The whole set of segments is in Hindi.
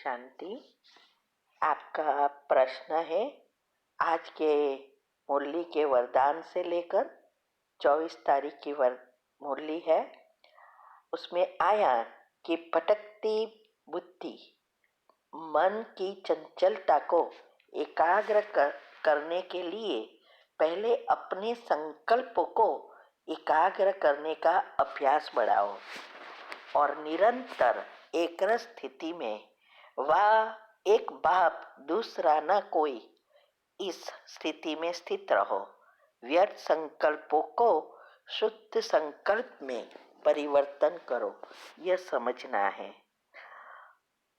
शांति। आपका प्रश्न है आज के मुरली के वरदान से लेकर 24 तारीख की मुरली है। उसमें आया कि भटकती बुद्धि मन की चंचलता को एकाग्र करने के लिए पहले अपने संकल्पों को एकाग्र करने का अभ्यास बढ़ाओ और निरंतर एकाग्र स्थिति में वह एक बाप दूसरा न कोई इस स्थिति में स्थित रहो। व्यर्थ संकल्पों को शुद्ध संकल्प में परिवर्तन करो, यह समझना है।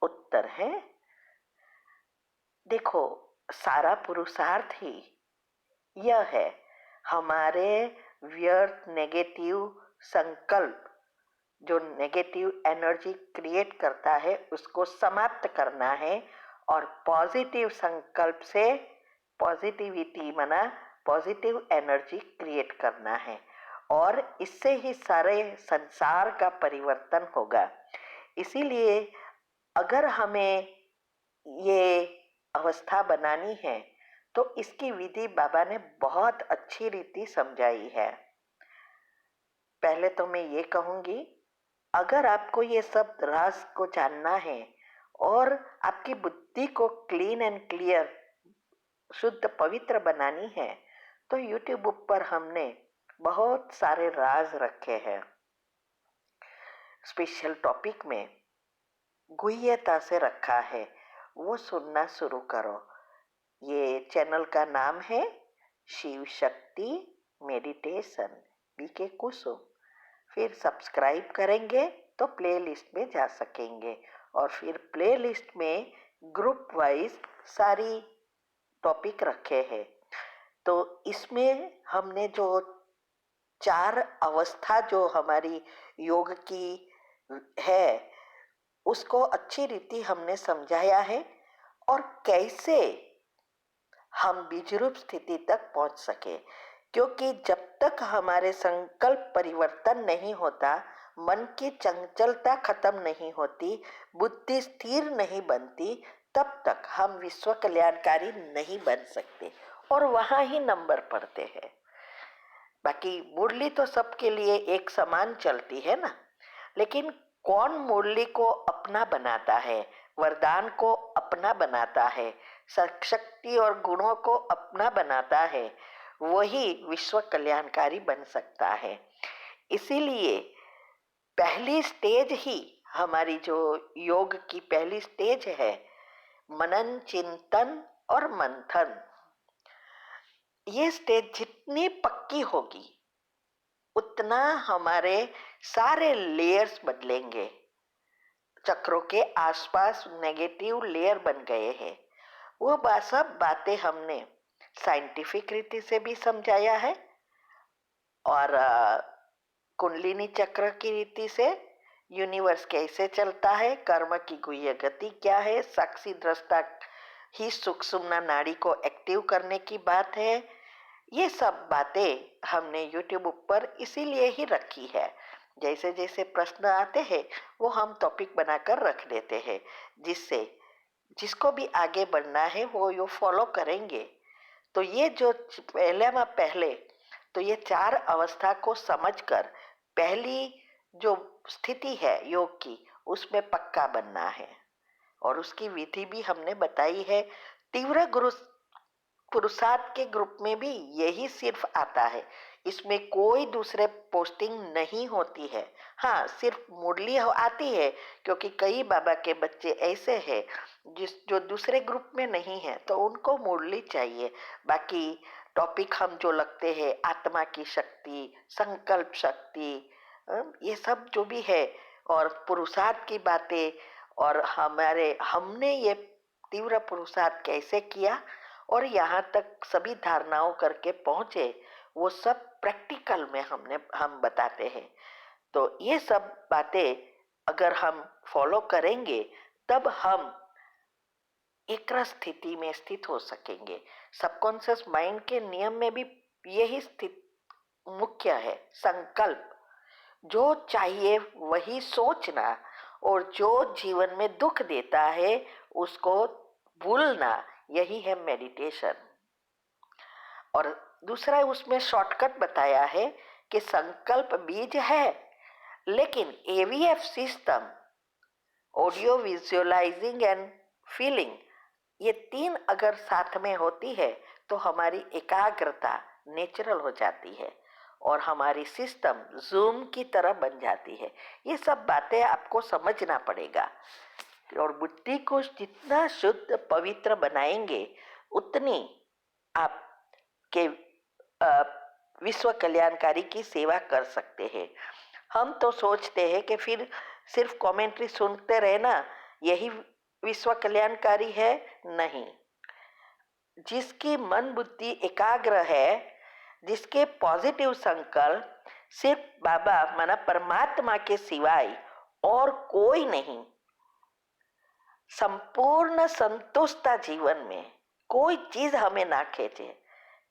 उत्तर है, देखो, सारा पुरुषार्थ ही यह है, हमारे व्यर्थ नेगेटिव संकल्प जो नेगेटिव एनर्जी क्रिएट करता है उसको समाप्त करना है और पॉजिटिव संकल्प से पॉजिटिविटी माना पॉजिटिव एनर्जी क्रिएट करना है और इससे ही सारे संसार का परिवर्तन होगा। इसीलिए अगर हमें ये अवस्था बनानी है तो इसकी विधि बाबा ने बहुत अच्छी रीति समझाई है। पहले तो मैं ये कहूँगी, अगर आपको ये सब राज को जानना है और आपकी बुद्धि को क्लीन एंड क्लियर शुद्ध पवित्र बनानी है तो YouTube पर हमने बहुत सारे राज रखे हैं। स्पेशल टॉपिक में गुह्यता से रखा है, वो सुनना शुरू करो। ये चैनल का नाम है शिव शक्ति मेडिटेशन बीके कुसुम। फिर सब्सक्राइब करेंगे तो प्लेलिस्ट में जा सकेंगे और फिर प्लेलिस्ट में ग्रुप वाइज सारी टॉपिक रखे हैं। तो इसमें हमने जो 4 अवस्था जो हमारी योग की है उसको अच्छी रीति हमने समझाया है और कैसे हम बीजरूप स्थिति तक पहुंच सके। क्योंकि जब तक हमारे संकल्प परिवर्तन नहीं होता, मन की चंचलता खत्म नहीं होती, बुद्धि स्थिर नहीं बनती, तब तक हम विश्व कल्याणकारी नहीं बन सकते और वहां ही नंबर पड़ते हैं। बाकी मुरली तो सबके लिए एक समान चलती है ना, लेकिन कौन मुरली को अपना बनाता है, वरदान को अपना बनाता है, शक्ति और गुणों को अपना बनाता है, वही विश्व कल्याणकारी बन सकता है। इसीलिए पहली स्टेज ही हमारी जो योग की पहली स्टेज है, मनन चिंतन और मंथन। ये स्टेज जितनी पक्की होगी उतना हमारे सारे लेयर्स बदलेंगे। चक्रों के आसपास नेगेटिव लेयर बन गए हैं। वो सब बातें हमने साइंटिफिक रीति से भी समझाया है और कुंडलिनी चक्र की रीति से यूनिवर्स कैसे चलता है, कर्म की गुह्य गति क्या है, साक्षी दृष्टा ही सुषुम्ना नाड़ी को एक्टिव करने की बात है। ये सब बातें हमने YouTube पर इसीलिए ही रखी है। जैसे जैसे प्रश्न आते हैं वो हम टॉपिक बनाकर रख देते हैं, जिससे जिसको भी आगे बढ़ना है वो यो फॉलो करेंगे। तो ये जो पहले तो ये 4 अवस्था को समझकर पहली जो स्थिति है योग की उसमें पक्का बनना है और उसकी विधि भी हमने बताई है। तीव्र गुरु पुरुषार्थ के ग्रुप में भी यही सिर्फ आता है, इसमें कोई दूसरे पोस्टिंग नहीं होती है। हाँ, सिर्फ मुरली आती है क्योंकि कई बाबा के बच्चे ऐसे हैं जो दूसरे ग्रुप में नहीं है तो उनको मुरली चाहिए। बाकी टॉपिक हम जो लगते हैं आत्मा की शक्ति, संकल्प शक्ति, ये सब जो भी है और पुरुषार्थ की बातें और हमने ये तीव्र पुरुषार्थ कैसे किया और यहाँ तक सभी धारणाओं करके पहुंचे, वो सब प्रैक्टिकल में हम बताते हैं। तो ये सब बातें अगर हम फॉलो करेंगे तब हम एक स्थिति में स्थित हो सकेंगे। सबकॉन्शियस माइंड के नियम में भी यही स्थिति मुख्य है। संकल्प जो चाहिए वही सोचना और जो जीवन में दुख देता है उसको भूलना, यही है मेडिटेशन। और दूसरा उसमें शॉर्टकट बताया है कि संकल्प बीज है, लेकिन aVF system, audio visualising and feeling, ये तीन अगर साथ में होती है तो हमारी एकाग्रता नेचुरल हो जाती है और हमारी सिस्टम जूम की तरह बन जाती है। ये सब बातें आपको समझना पड़ेगा और बुद्धि को जितना शुद्ध पवित्र बनाएंगे उतनी आपके विश्व कल्याणकारी की सेवा कर सकते हैं। हम तो सोचते हैं कि फिर सिर्फ कमेंट्री सुनते रहना यही विश्व कल्याणकारी है। नहीं, जिसकी मन बुद्धि एकाग्र है, जिसके पॉजिटिव संकल्प सिर्फ बाबा माना परमात्मा के सिवाय और कोई नहीं, संपूर्ण संतुष्टता जीवन में कोई चीज हमें ना खींचे,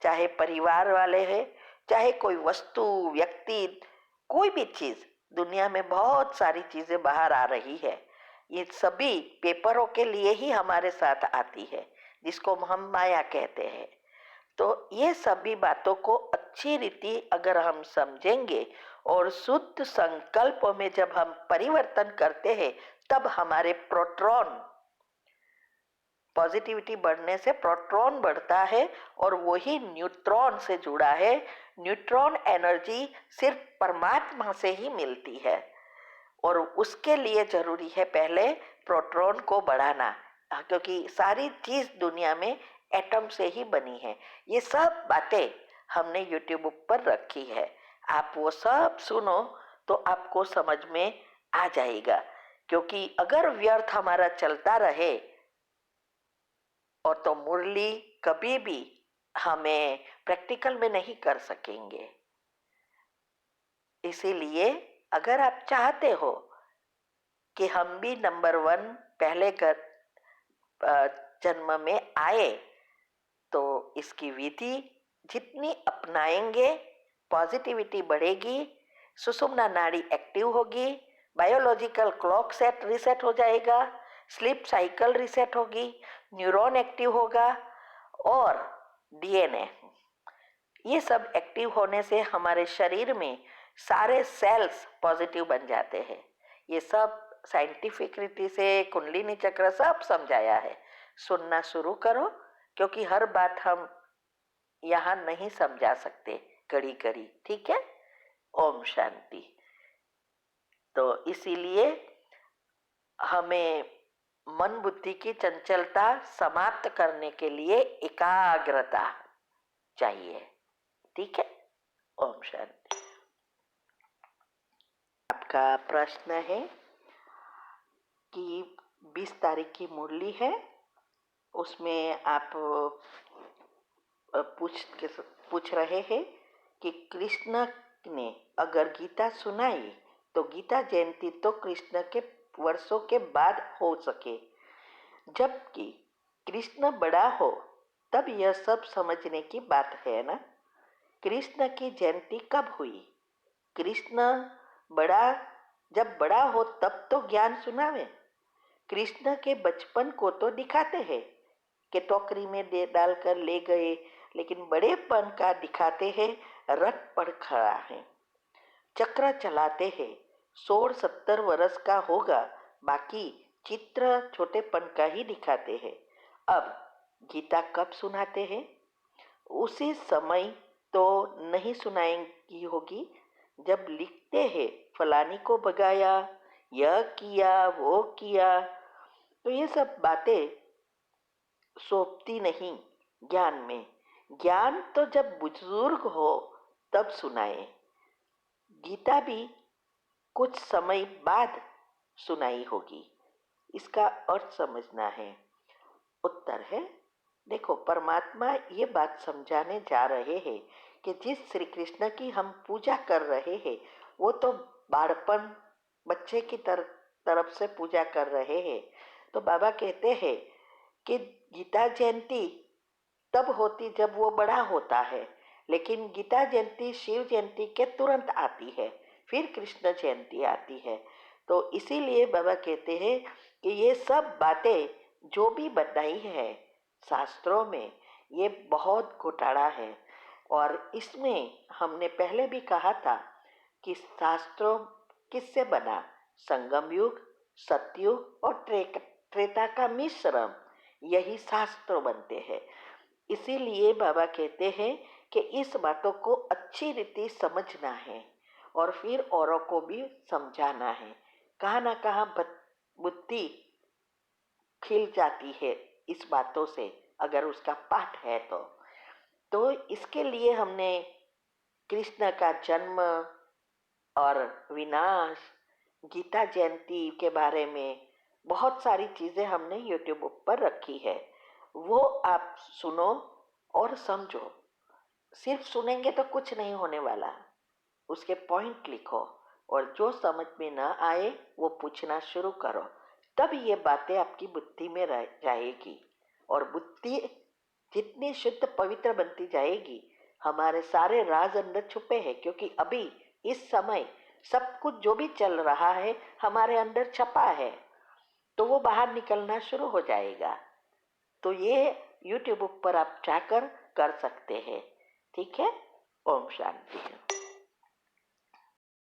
चाहे परिवार वाले हैं, चाहे कोई वस्तु, व्यक्ति, कोई भी चीज। दुनिया में बहुत सारी चीजें बाहर आ रही है, ये सभी पेपरों के लिए ही हमारे साथ आती है, जिसको हम माया कहते हैं। तो ये सभी बातों को अच्छी रीति अगर हम समझेंगे और शुद्ध संकल्प में जब हम परिवर्तन करते हैं, तब हमारे प्रोटॉन, पॉजिटिविटी बढ़ने से प्रोटॉन बढ़ता है और वही न्यूट्रॉन से जुड़ा है। न्यूट्रॉन एनर्जी सिर्फ परमात्मा से ही मिलती है और उसके लिए जरूरी है पहले प्रोटॉन को बढ़ाना, क्योंकि सारी चीज दुनिया में एटम से ही बनी है। ये सब बातें हमने यूट्यूब पर रखी है, आप वो सब सुनो तो आपको समझ में आ जाएगा। क्योंकि अगर व्यर्थ हमारा चलता रहे और तो मुरली कभी भी हमें प्रैक्टिकल में नहीं कर सकेंगे। इसीलिए अगर आप चाहते हो कि हम भी नंबर 1 पहले जन्म में आए, तो इसकी विधि जितनी अपनाएंगे पॉजिटिविटी बढ़ेगी, सुषुम्ना नाड़ी एक्टिव होगी, बायोलॉजिकल क्लॉक सेट रीसेट हो जाएगा, स्लीप साइकिल रीसेट होगी, न्यूरॉन एक्टिव होगा और डीएनए, ये सब एक्टिव होने से हमारे शरीर में सारे सेल्स पॉजिटिव बन जाते हैं। ये सब साइंटिफिक रीति से कुंडलिनी चक्र सब समझाया है। सुनना शुरू करो, क्योंकि हर बात हम यहाँ नहीं समझा सकते कड़ी कड़ी, ठीक है। ओम शांति। तो इसीलिए हमें मन बुद्धि की चंचलता समाप्त करने के लिए एकाग्रता चाहिए, ठीक है। ओम शांति। आपका प्रश्न है कि 20 तारीख की मुरली है, उसमें आप पूछ रहे हैं कि कृष्ण ने अगर गीता सुनाई तो गीता जयंती तो कृष्ण के वर्षों के बाद हो सके, जबकि कृष्ण बड़ा हो तब यह सब समझने की बात है ना। कृष्ण की जयंती कब हुई? कृष्ण जब बड़ा हो तब तो ज्ञान सुनावे। कृष्ण के बचपन को तो दिखाते हैं कि टोकरी में दे डालकर ले गए, लेकिन बड़ेपन का दिखाते हैं रथ पर खड़ा है, चक्र चलाते हैं, 16-17 वर्ष का होगा, बाकी चित्र छोटेपन का ही दिखाते हैं। अब गीता कब सुनाते हैं? उसी समय तो नहीं सुनाएंगी होगी जब लिखते हैं फलानी को भगाया, यह किया, वो किया। तो ये सब बातें सोपती नहीं ज्ञान में। ज्ञान तो जब बुजुर्ग हो तब सुनाए। गीता भी कुछ समय बाद सुनाई होगी, इसका अर्थ समझना है। उत्तर है, देखो परमात्मा ये बात समझाने जा रहे हैं कि जिस श्री कृष्ण की हम पूजा कर रहे हैं वो तो बाड़पन बच्चे की तरफ से पूजा कर रहे हैं। तो बाबा कहते हैं कि गीता जयंती तब होती जब वो बड़ा होता है, लेकिन गीता जयंती शिव जयंती के तुरंत आती है, फिर कृष्ण जयंती आती है। तो इसीलिए बाबा कहते हैं कि ये सब बातें जो भी बताई है शास्त्रों में, ये बहुत घोटाला है। और इसमें हमने पहले भी कहा था कि शास्त्रों किससे बना? संगम युग, सतयुग और त्रेता का मिश्रण, यही शास्त्र बनते हैं। इसीलिए बाबा कहते हैं कि इस बातों को अच्छी रीति समझना है और फिर औरों को भी समझाना है। कहाँ ना कहाँ बुद्धि खिल जाती है इस बातों से, अगर उसका पाठ है तो इसके लिए हमने कृष्ण का जन्म और विनाश, गीता जयंती के बारे में बहुत सारी चीज़ें हमने यूट्यूब पर रखी है, वो आप सुनो और समझो। सिर्फ सुनेंगे तो कुछ नहीं होने वाला, उसके पॉइंट लिखो और जो समझ में ना आए वो पूछना शुरू करो, तब ये बातें आपकी बुद्धि में रह जाएगी और बुद्धि जितनी शुद्ध पवित्र बनती जाएगी, हमारे सारे राज अंदर छुपे हैं। क्योंकि अभी इस समय सब कुछ जो भी चल रहा है हमारे अंदर छपा है, तो वो बाहर निकलना शुरू हो जाएगा। तो ये यूट्यूब पर आप जाकर कर सकते हैं। ठीक है। ओम शांति।